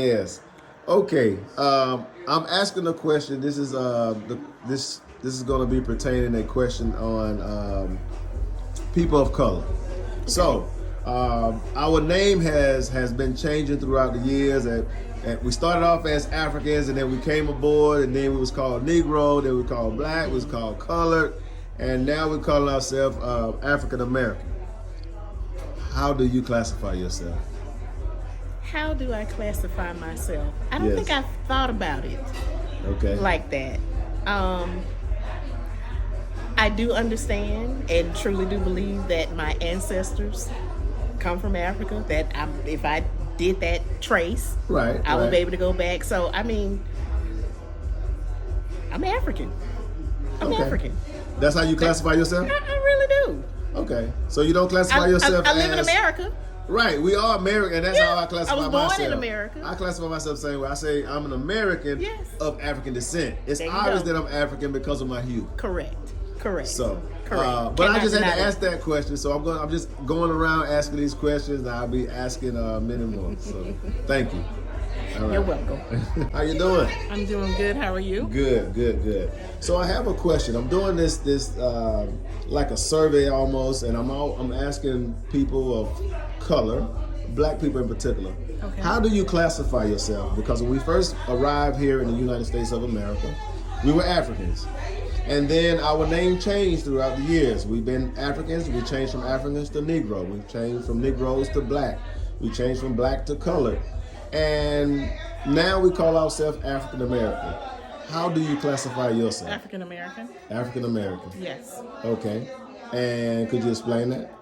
Yes. Okay. I'm asking a question. This is this is going to be pertaining a question on people of color. So our name has been changing throughout the years. And we started off as Africans, and then we came aboard, and then we was called Negro, then we called Black, we was called Colored, and now we're calling ourselves African American. How do you classify yourself? How do I classify myself? I don't Yes. think I've thought about it Okay. like that. I do understand and truly do believe that my ancestors come from Africa. That if I did that trace, Right. I would right. be able to go back. So I mean, I'm African. I'm Okay. African. That's how you classify yourself? I really do. Okay. So you don't classify I yourself live in as- America. Right, we are American, and that's Yeah, how I classify I was myself. born in America. I classify myself the same way. I say I'm an American Yes. of African descent. It's There you obvious go. that I'm African because of my hue. Correct. So, Correct. but I Cannot just had deny to that. ask that question. So I'm just going around asking these questions, and I'll be asking many more. So, thank you. All right. You're welcome. How you doing? I'm doing good. How are you? Good. So I have a question. I'm doing this like a survey almost, and I'm asking people of color, Black people in particular. Okay. How do you classify yourself? Because when we first arrived here in the United States of America, we were Africans. And then our name changed throughout the years. We've been Africans. We changed from Africans to Negro. We've changed from Negroes to Black. We changed from Black to Colored. And now we call ourselves African American. How do you classify yourself? African American? African American. Yes. Okay. And could you explain that?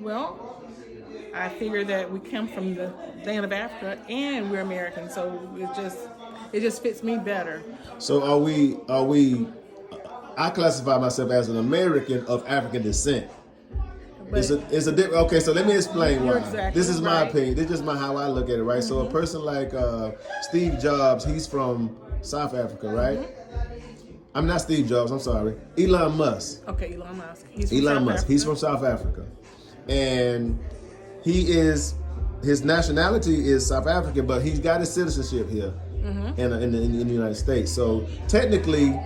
Well, I figure that we come from the land of Africa and we're American, so it just fits me better. So are we I classify myself as an American of African descent. But It's a different. Okay, so let me explain why. You're exactly This is my right. opinion. This is just how I look at it, right? So a person like Steve Jobs, he's from South Africa, right? I'm not Steve Jobs. I'm sorry, Elon Musk. okay, Elon Musk. He's from Elon South Musk. Africa. He's from South Africa, and his nationality is South African, but he's got his citizenship here in the United States. So technically,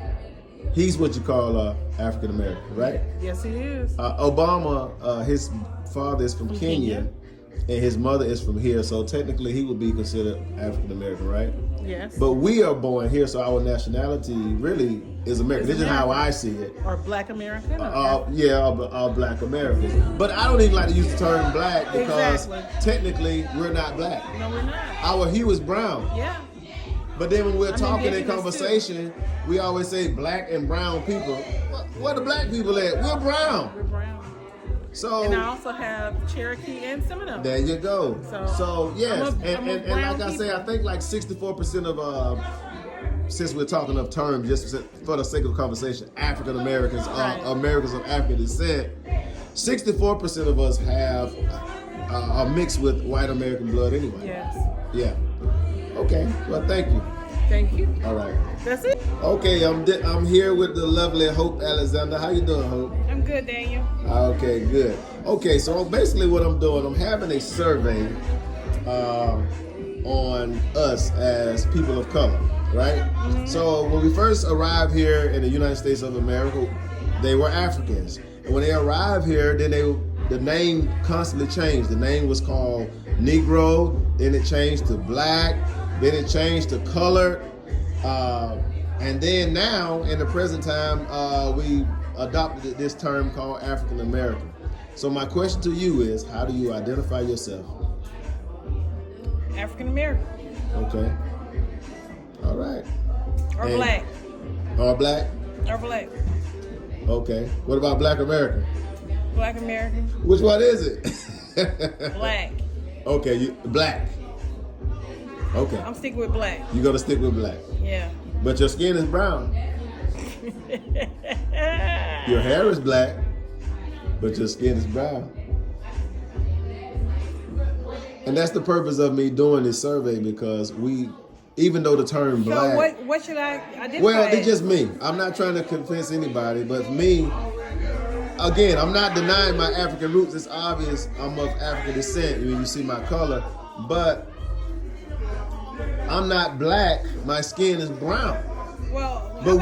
he's what you call African American, right? Yes, he is. Obama, his father is from Kenya, and his mother is from here. So technically, he would be considered African American, right? Yes. But we are born here, so our nationality really is American. Is This is how American. I see it. or Black American. or All Black Americans. But I don't even like to use the term Black because Exactly. technically we're not Black. No, we're not. Our hue is brown. Yeah. But then when we're I'm talking in indigenous, conversation, we always say Black and brown people. Where the Black people at? We're brown. We're brown. So And I also have Cherokee and Seminole. there you go. So yes, I'm a and brown like I say, I people. think like 64% of since we're talking of terms, just for the sake of conversation, African Americans are Right. Americans of African descent. 64% of us have are mixed with white American blood anyway. Yes. Yeah. Okay. Well, thank you. Thank you. All right. That's it. Okay. I'm here with the lovely Hope Alexander. How you doing, Hope? I'm good, Daniel. Okay, good. Okay, so basically what I'm doing, I'm having a survey on us as people of color, right? So when we first arrived here in the United States of America, they were Africans. And when they arrived here, then the name constantly changed. The name was called Negro, then it changed to Black, then it changed to Colored, and then now, in the present time, we adopted this term called African American. So my question to you is, how do you identify yourself? African American. Okay. All right. Or And- Black. Or Black? Or Black. Okay. What about Black American? Black American. Which one is it? Black. Okay, Black. Okay. I'm sticking with Black. You're going to stick with Black. Yeah. But your skin is brown. Your hair is black, but your skin is brown. And that's the purpose of me doing this survey, because even though the term black. So what should I identify Well, as? it's just me. I'm not trying to convince anybody, but me, again, I'm not denying my African roots. It's obvious I'm of African descent when you see my color. But I'm not black. My skin is brown. Well, But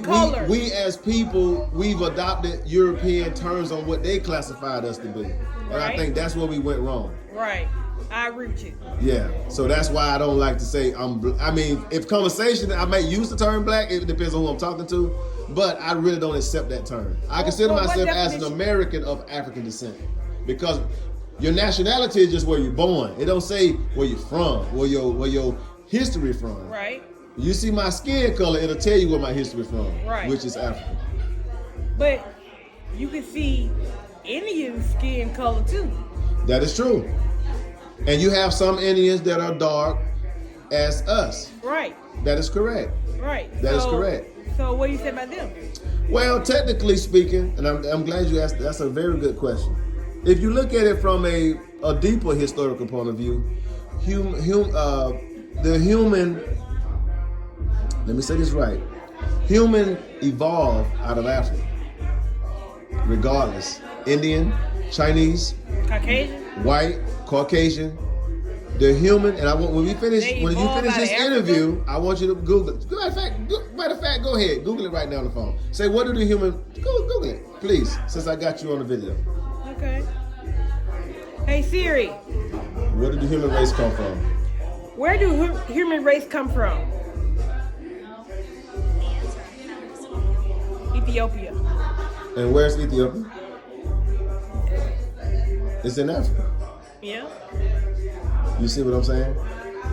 colored. we as people, we've adopted European terms on what they classified us to be. And I Right. think that's where we went wrong. Right. I agree with you. Yeah. So that's why I don't like to say I mean, if conversation, I may use the term black. It depends on who I'm talking to. But I really don't accept that term. I consider what myself as an definition? American of African descent. Because your nationality is just where you're born. It don't say where you're from, where your history from. Right. You see my skin color, it'll tell you where my history from, Right. which is African. But you can see Indian skin color too. That is true. And you have some Indians that are dark as us. Right. That is correct. Right. That is correct. So what do you say about them? Well, technically speaking, and I'm glad you asked, that's a very good question. If you look at it from a deeper historical point of view, the human, let me say this right, human evolved out of Africa, regardless. Indian, Chinese, Caucasian? white, Caucasian, the human, and I want when you finish evolved this out of interview, I want you to Google it. Matter of fact, go ahead, Google it right now on the phone. Say, what do the human? Google it, please, since I got you on the video. Okay. Hey Siri, Where did the human race come from? where do human race come from? Ethiopia. And where's Ethiopia? It's in Africa. Yeah. You see what I'm saying?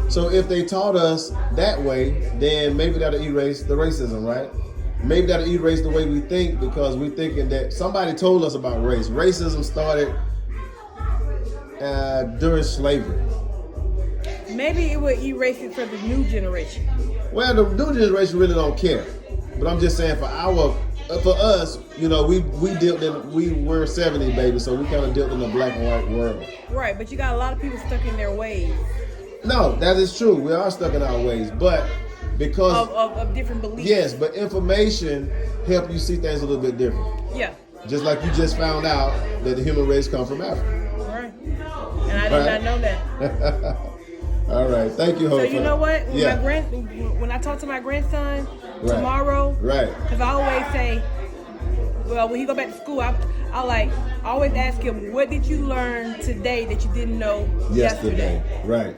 So if they taught us that way, then maybe that'll erase the racism, right? Maybe that'll erase the way we think because we're thinking that somebody told us about race. Racism started during slavery. Maybe it would erase it for the new generation. Well, the new generation really don't care. But I'm just saying for us, you know, we were 70 babies, so we kind of dealt in a black and white world. Right, but you got a lot of people stuck in their ways No, that is true. We are stuck in our ways, but because of different beliefs. yes, but information help you see things a little bit different. Yeah. Just like you just found out that the human race come from Africa. Right. And I did not know that. All right, thank you, Hope. So you know what? When, Yeah. when I talk to my grandson Right. tomorrow, Right. because I always say, well, when he go back to school, I always ask him, what did you learn today that you didn't know yesterday? Right.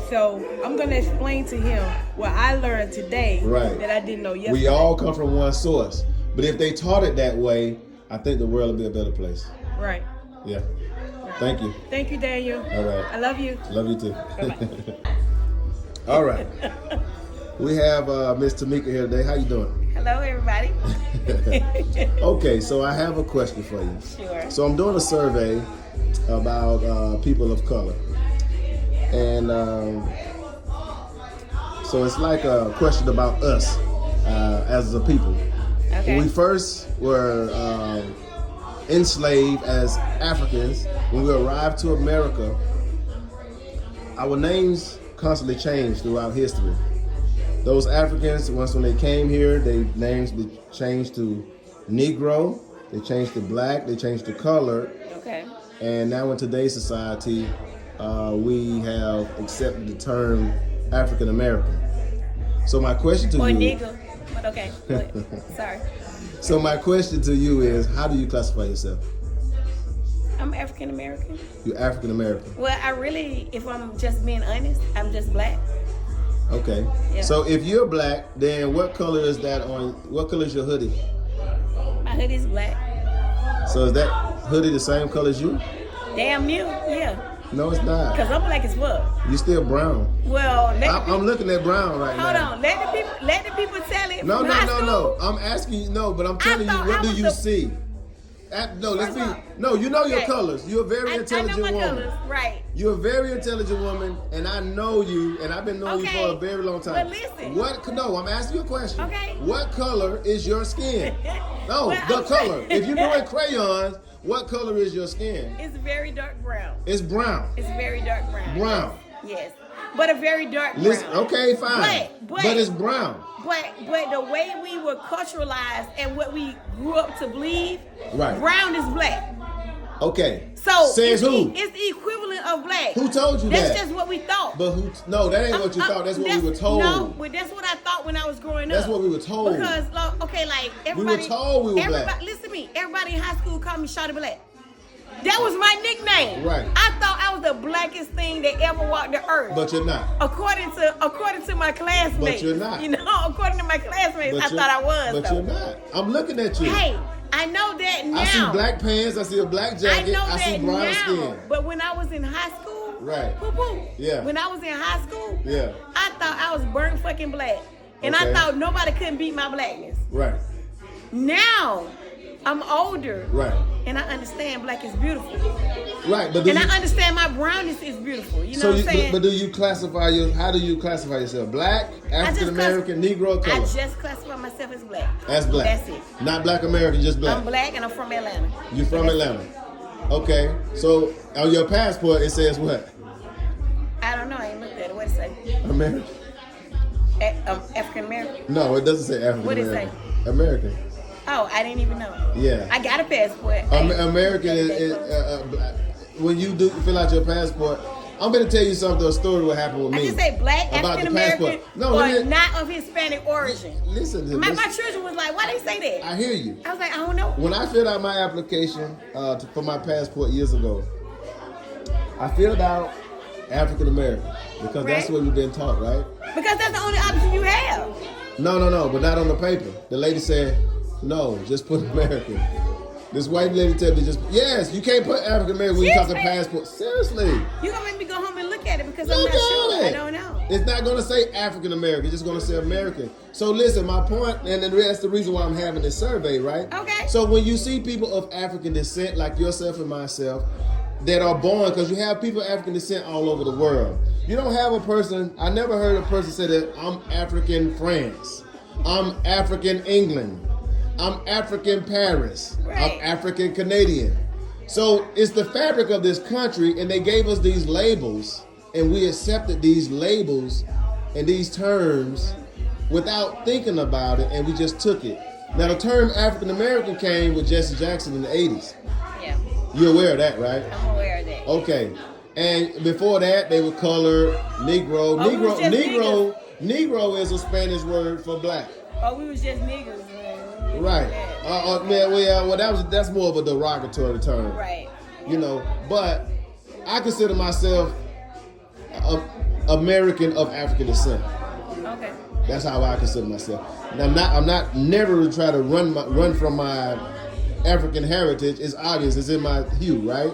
So I'm gonna explain to him what I learned today Right. that I didn't know yesterday. We all come from one source, but if they taught it that way, I think the world would be a better place. Right. Yeah. Thank you. Thank you, Daniel. All right. I love you. Love you too. Bye-bye. All right. We have Miss Tamika here today. How you doing? Hello, everybody. Okay, so I have a question for you. Sure. So I'm doing a survey about people of color, and so it's like a question about us as a people. Okay. When we first were enslaved as Africans, when we arrived to America, our names constantly changed throughout history. Those Africans, once when they came here, their names changed to Negro, they changed to Black, they changed to Colored, Okay. and now in today's society, we have accepted the term African American. So my question to Or you, nigga. But okay. Go ahead. Sorry. so my question to you is, how do you classify yourself? I'm African American. You're African American. Well, I really, if I'm just being honest, I'm just black. Okay. Yeah. So if you're Black, then what color is that on? What color is your hoodie? My hoodie's black. So is that hoodie the same color as you? Damn you, yeah. No, it's not. Cause I'm black as fuck. You still brown. Well, I'm looking at brown right hold now. on. Let the people tell it. No, from no, high no, school. no. I'm asking you. No, but I'm telling you. thought What I do was you the- see? No, let's be. No, you know your Okay. colors. You're a very I know intelligent my woman. colors, right? You're a very intelligent woman, and I know you, and I've been knowing you Okay. for a very long time. But listen. No, I'm asking you a question. Okay. What color is your skin? No, Well, the I'm color. saying- If you're doing crayons, what color is your skin? It's very dark brown. It's brown. It's very dark brown. Brown. Yes, but a very dark brown. Listen, okay, fine. But But it's brown. But the way we were culturalized and what we grew up to believe, Right. brown is black. Okay. So says it's who? It's the equivalent of black. Who told you that's that? That's just what we thought. But who? No, that ain't what you thought. That's what we were told. No, but that's what I thought when I was growing up. That's what we were told. Because okay, like everybody. We were told we were black. Listen to me. Everybody in high school called me Shawty Black. That was my nickname. Right. I thought I was the blackest thing that ever walked the earth. But you're not. According to my classmates. But you're not. You know, according to my classmates, I thought I was. But you're not. I'm looking at you. Hey, I know that now. I see black pants. I see a black jacket. I see brown now. skin. But when I was in high school, right? Yeah. When I was in high school, yeah, I thought I was burnt fucking black, and I thought nobody couldn't beat my blackness. Right. Now, I'm older. Right. And I understand black is beautiful. Right, but I understand my brownness is beautiful. You know what I'm saying? But do you classify how do you classify yourself? Black, African American, Negro, color? I just classify myself as black. As black. That's it. Not black American, just black. I'm black and I'm from Atlanta. You from Atlanta? Okay. So on your passport it says what? I don't know. I ain't looked at it. What it say? American. African American? No, it doesn't say African American. What it say? American. Oh, I didn't even know. Yeah. I got a passport. American is when you do fill out your passport. I'm going to tell you something. A story what happened with me. I just say black, about African the passport. American, No, or not of Hispanic origin. Listen to my this. children was like, why they say that? I hear you. I was like, I don't know. When I filled out my application for my passport years ago, I filled out African American because that's what we've been taught, right? Because that's the only option you have. No, but not on the paper. The lady said, no, just put American. This white lady told me yes, you can't put African American when you talk to passport. Seriously. You gonna make me go home and look at it because I'm not sure. I don't know. It's not gonna say African American, it's just gonna say American. So listen, my point, and that's the reason why I'm having this survey, right? Okay. So when you see people of African descent, like yourself and myself, that are born, because you have people of African descent all over the world. You don't have a person, I never heard a person say that I'm African France, I'm African England, I'm African Paris, I'm African Canadian. So it's the fabric of this country, and they gave us these labels, and we accepted these labels and these terms without thinking about it, and we just took it. Now the term African American came with Jesse Jackson in the 80s. Yeah. You're aware of that, right? I'm aware of that. Okay. And before that, they were colored, Negro. Negro is a Spanish word for black. Oh, we was just niggas. Right. That's more of a derogatory term. Right. You know, but I consider myself American of African descent. Okay. That's how I consider myself. And I'm not never try to run from my African heritage. It's obvious. It's in my hue, right?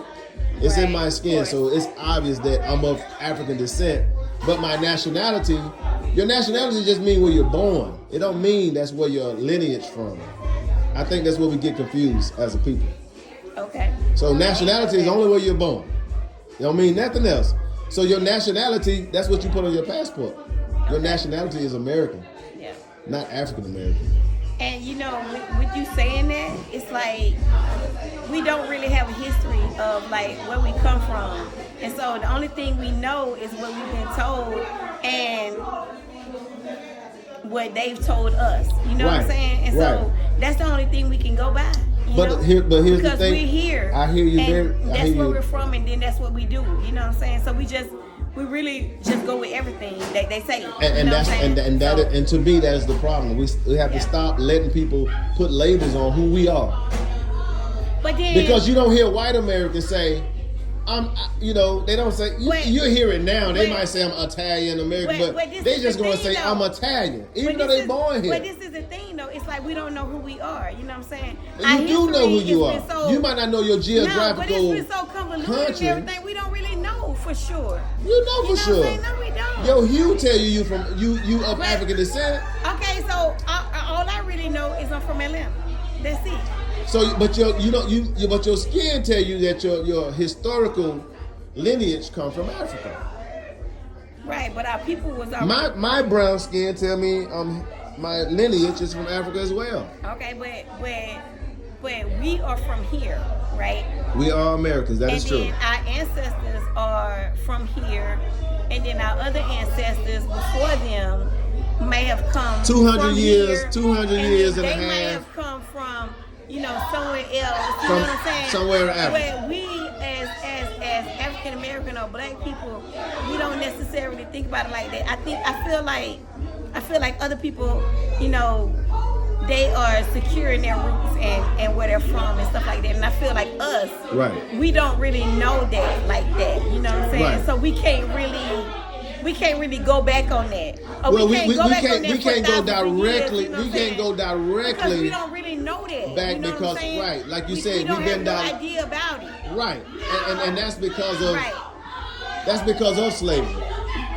It's in my skin, so it's obvious that I'm of African descent. But my nationality, your nationality just means where you're born. It don't mean that's where your lineage from. I think that's where we get confused as a people. Okay. So nationality is only where you're born. It don't mean nothing else. So your nationality, that's what you put on your passport. Your nationality is American, not African American. And you know, with you saying that, it's like we don't really have a history of like where we come from. And so the only thing we know is what we've been told and what they've told us. You know what I'm saying? And so that's the only thing we can go by. But here's the thing. Because we're here. I hear you. And that's where we're from, and then that's what we do. You know what I'm saying? So we really just go with everything that they say. And to me that is the problem. We have to stop letting people put labels on who we are. But then, because you don't hear white Americans say, they don't say, you hear it now, they might say I'm Italian American, but they just going to say I'm Italian, even though they born here. But this is the thing though, it's like we don't know who we are, you know what I'm saying? You do know who you are. You might not know your geographical but it's been so convoluted and everything, we don't really know for sure. You know for sure. No, we don't. Your hue tell you you of African descent. Okay, so all I really know is I'm from Atlanta. That's it. So, but your skin tell you that your historical lineage come from Africa. Right, but our people was our my brown skin tell me my lineage is from Africa as well. Okay, but we are from here, right? We are Americans. That is true. And then our ancestors are from here, and then our other ancestors before them may have come 200 years, here, 200 years and a half. They may have come from somewhere else. You know what I'm saying? Somewhere in Africa. Where we as African American or black people, we don't necessarily think about it like that. I feel like other people, they are secure in their roots and where they're from and stuff like that. And I feel like us, Right. we don't really know that like that. You know what I'm saying? Right. So we can't really go back on that. Or Well, we can't go back on that we for can't go thousands of years, directly. you know what We I'm can't saying? go Because directly we don't really know that. back you know what I'm because saying? right, like you we said, don't we've been have no down. idea about it. Right, and that's because of Right. that's because of slavery.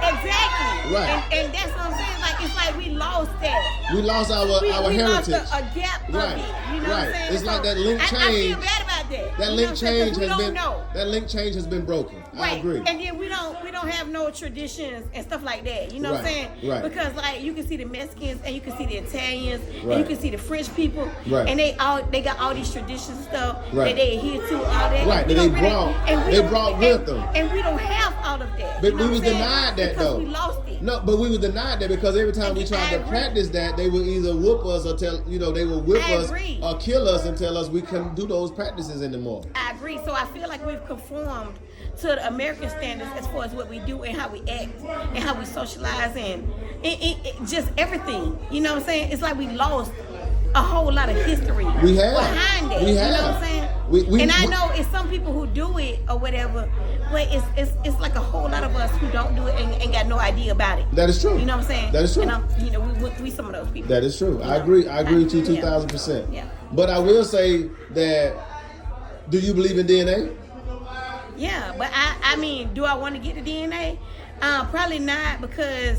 Exactly. Right. And that's what I'm saying. Like it's like we lost that. We lost our We heritage. lost a gap of Right, it. You know what right. I'm saying? It's like that link I change. feel bad about that. That You know link what I'm saying? 'Cause change has we been don't know. that link change has been broken. Right. I agree. And then we don't have no traditions and stuff like that. You know what I'm Right, saying? right. Because like you can see the Mexicans and you can see the Italians Right. and you can see the French people Right. and they got all these traditions and stuff Right. that they adhere to, all that. Right, And we that don't they really- brought- and we they don't- brought and- with them. And we don't have all of that. But You know we what was I'm saying? denied that because though. we lost it. No, but we was denied that because every time we tried I to agree. practice that, they would either whoop us or they would whip I us agree. or kill us and tell us we couldn't do those practices anymore. I agree. So I feel like we've conformed to the American standards as far as what we do and how we act and how we socialize and just everything. You know what I'm saying? It's like we lost a whole lot of history We have. behind it. We You know have. what I'm saying? We- and I we- know it's some people who do it or whatever, but it's like a whole lot of us who don't do it and got no idea about it. That is true. You know what I'm saying? That is true. And we some of those people. That is true. I know? agree. I agree with you Yeah. 2,000%. Yeah. But I will say that, do you believe in DNA? Yeah, but I mean, do I want to get the DNA? Probably not because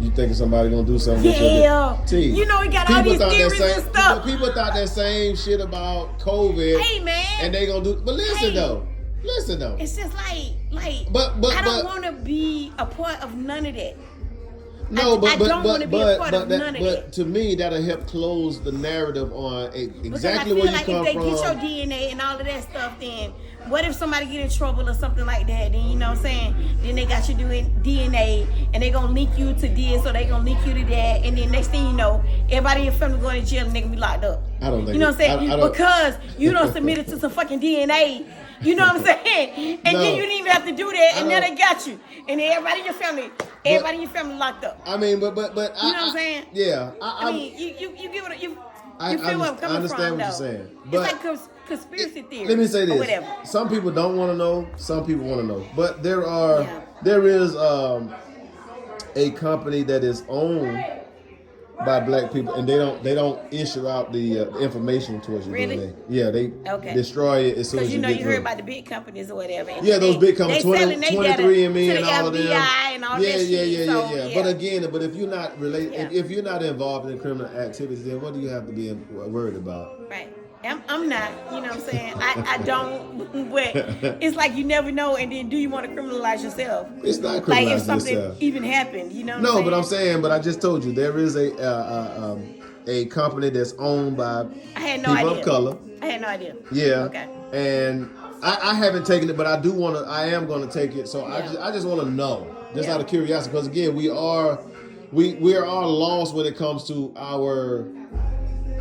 You think somebody gonna do something with your yeah, T. you know we got all these thought that theories same, and stuff. People thought that same shit about COVID. Hey man, And they gonna do. But listen Hey. though. Listen though. it's just like But- I don't want to be a part of none of that. No, I don't wanna be a part of none of but that. to me, that'll help close the narrative on exactly Because I feel where you like come if they from. get your DNA and all of that stuff, then what if somebody get in trouble or something like that? Then you know what I'm saying? Then they got you doing DNA and they gonna link you to this or they gonna link you to that, and then next thing you know, everybody in your family going to jail and they gonna be locked up. I don't think you know what I'm saying? I don't- Because you don't submit it to some fucking DNA. You know what I'm saying? And No. then you didn't even have to do that, and I now don't- they got you, and then everybody in your family locked up. I mean, but You know what I'm saying? Yeah, I mean, you get what you I feel where I'm coming understand from, what though. you're saying. But It's like conspiracy theory. let me say Or this: whatever. some people don't want to know, some people want to know. But there Yeah. is a company that is owned by black people, and they don't issue out the information towards your Really? DNA. Yeah, they Okay. destroy it as soon Because as you know get you heard through. about the big companies or whatever. And Yeah, those they- big companies, they selling their data 23andMe to and the all of them. FBI and all yeah, that yeah, shit. yeah, So, yeah. But again, if you're not related, Yeah. if you're not involved in criminal activities, then what do you have to be worried about? Right. I'm not, you know what I'm saying? I don't, but it's like you never know, and then do you want to criminalize yourself? It's not Like if criminalizing something yourself. even happened, you know what No, I'm but I'm saying? saying, but I just told you there is a company that's owned by I had no people idea. of color. I had no idea. Yeah. Okay. And I haven't taken it, but I do want to. I am going to take it. So Yeah. I just want to know, just Yeah. out of curiosity, because again, we are lost when it comes to our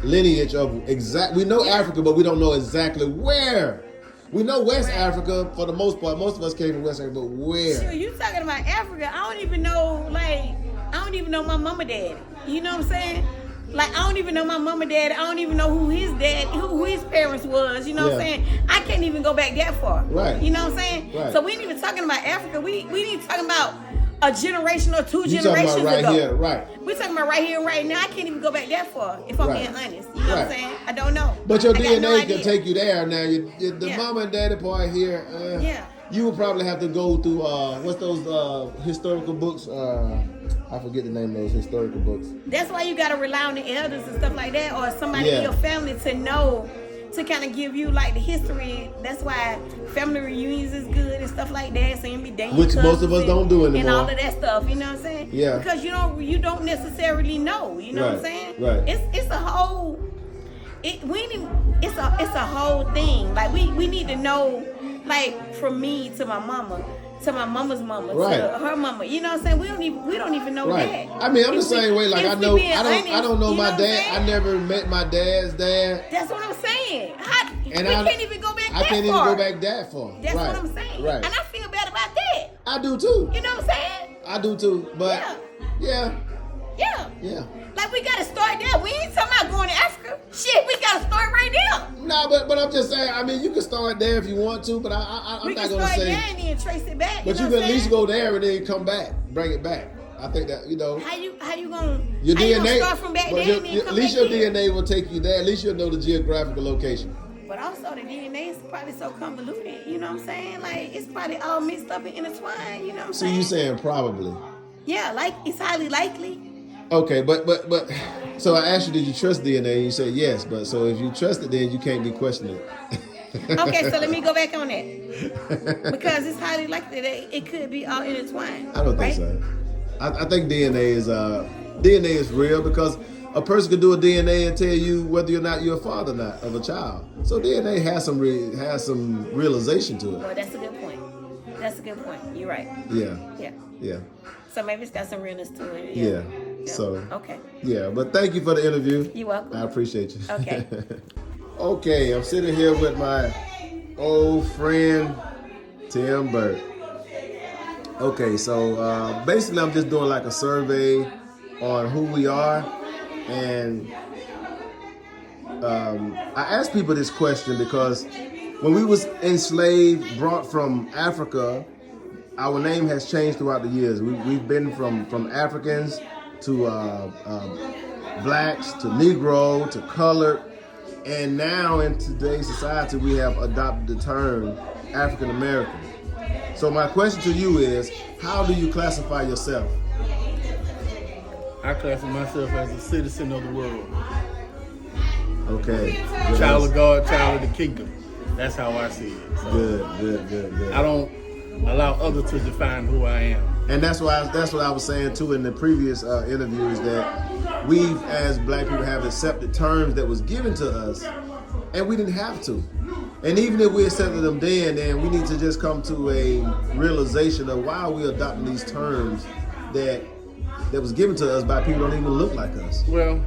lineage of exact. We know Africa, but we don't know exactly where. We know West Africa for the most part. Most of us came from West Africa, but where? Sure, you talking about Africa? I don't even know. Like, I don't even know my mama daddy. You know what I'm saying? Like, I don't even know my mama daddy. I don't even know who his dad, who his parents was. You know what I'm Yeah. saying? I can't even go back that far. Right. You know what I'm saying? Right. So we ain't even talking about Africa. We ain't talking about a generation or two You talking generations about right ago. here, right? We talking about right here, right now. I can't even go back that far. If I'm Right. being honest, you know what I'm Right. saying? I don't know. But your I got DNA no can idea. take you there. Now, the Yeah. mama and daddy part here, Yeah. you would probably have to go through, what's those historical books? I forget the name of those historical books. That's why you gotta rely on the elders and stuff like that, or somebody Yeah. in your family to know, to kind of give you like the history. That's why family reunions is good and stuff like that. So you be dating Which your most of us cousins don't do and anymore. all of that stuff. You know what I'm saying? Yeah. Because you don't necessarily know. You know what I'm Right, saying? right. It's a whole. It's a whole thing. Like we need to know. Like from me to my mama, to my mama's mama, Right. to her mama. You know what I'm saying? We don't even know Right. that. I mean, I'm the If we- same way. Like if I we know, being I don't know honest, my you know what I'm dad. saying? I never met my dad's dad. That's what I'm saying. We And can't even go back I that can't even far. go back that far. That's right. what I'm saying. Right. And I feel bad about that. I do too. You know what I'm saying? I do too. But yeah. Yeah. Like we gotta start there. We ain't talking about going to Africa. Shit, we gotta start right now. No, but I'm just saying. I mean, you can start there if you want to, but I'm We not can gonna start say. there and then trace it back. But you know can what at I'm least saying? go there and then come back, bring it back. I think that How you gonna your how you DNA. gonna start from back but there and then at come least back your here? DNA will take you there. At least you'll know the geographical location. But also the DNA is probably so convoluted. You know what I'm saying? Like it's probably all mixed up and intertwined. You know what I'm So saying? you saying probably? Yeah, like it's highly likely. Okay, but so I asked you, did you trust DNA? And you said yes, but so if you trust it, then you can't be questioning it. Okay, so let me go back on that because it's highly likely that it could be all intertwined. I don't think right? so. I think DNA is real because a person could do a DNA and tell you whether or not you're a father or not of a child. So DNA has some realization to it. Well, that's a good point. That's a good point. You're right. Yeah. Yeah. Yeah. So maybe it's got some realness to it. Yeah. So. Okay. Yeah, but thank you for the interview. You're welcome. I appreciate you. Okay. Okay, I'm sitting here with my old friend Tim Burke. Okay, so basically I'm just doing like a survey on who we are, and I asked people this question because when we was enslaved, brought from Africa, our name has changed throughout the years. We've been from Africans to blacks to Negro to colored, and now in today's society we have adopted the term African American. So my question to you is, how do you classify yourself? I classify myself as a citizen of the world. Okay. Child of God, child of the kingdom. That's how I see it. So Good. I don't allow others to define who I am. And that's what I was saying too in the previous interviews, that we as black people have accepted terms that was given to us, and we didn't have to. And even if we accepted them then we need to just come to a realization of why we adopting these terms that was given to us by people who don't even look like us. Well,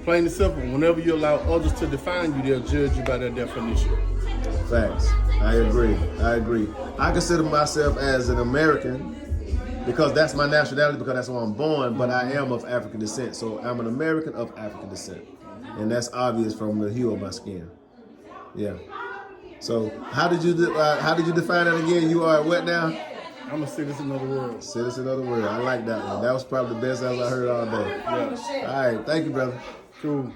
plain and simple, whenever you allow others to define you, they'll judge you by their definition. Facts. I agree. I consider myself as an American because that's my nationality, because that's where I'm born, but I am of African descent. So I'm an American of African descent. And that's obvious from the hue of my skin. Yeah. So how did you define that again? You are what now? I'm a citizen of the world. Citizen of the world. I like that one. That was probably the best answer I heard all day. Yeah. All right. Thank you, brother. Cool.